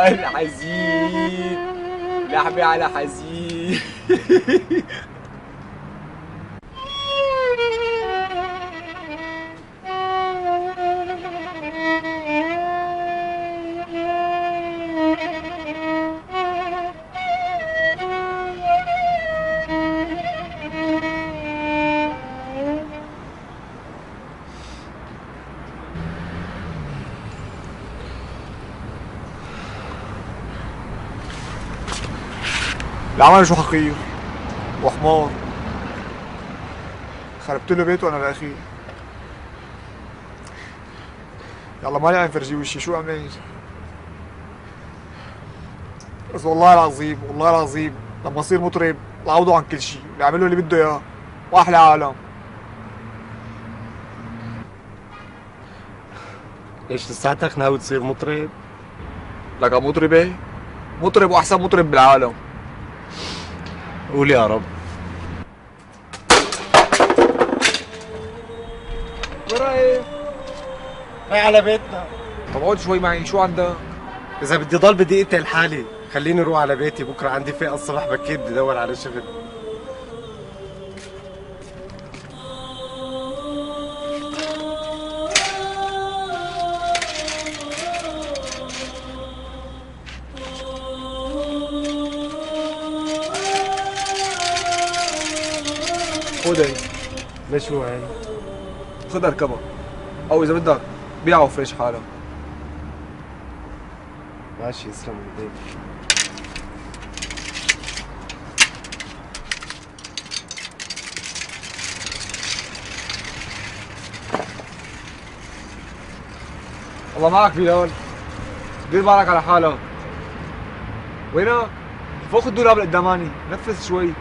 الحزين، لحبي على حزين. العمل شو حقير وحمار، خربت له بيته انا الاخير. يلا مالي عم فرجي وشي، شو عملت؟ بس والله العظيم والله العظيم لما اصير مطرب بعوضه عن كل شيء، بيعملوا اللي بده اياه واحلى عالم. ليش لساتك ناوي تصير مطرب؟ لك مطرب ايه؟ مطرب واحسن مطرب بالعالم. قول يا رب. وين رايح؟ رايح على بيتنا. طب اقعد شوي معي، شو عندك؟ إذا بدي ضل بدي أقتل حالي، خليني أروح على بيتي، بكرة عندي فئة الصبح بكير بدي أدور على شغل. خذ هي. ليش هو هي؟ خذها اركبها، او اذا بدك بيعها وفرش حالها. ماشي يسلم ايديك. الله معك بلال، دير بالك على حالك. وينك؟ فوق الدولاب اللي قداماني، نفس شوي.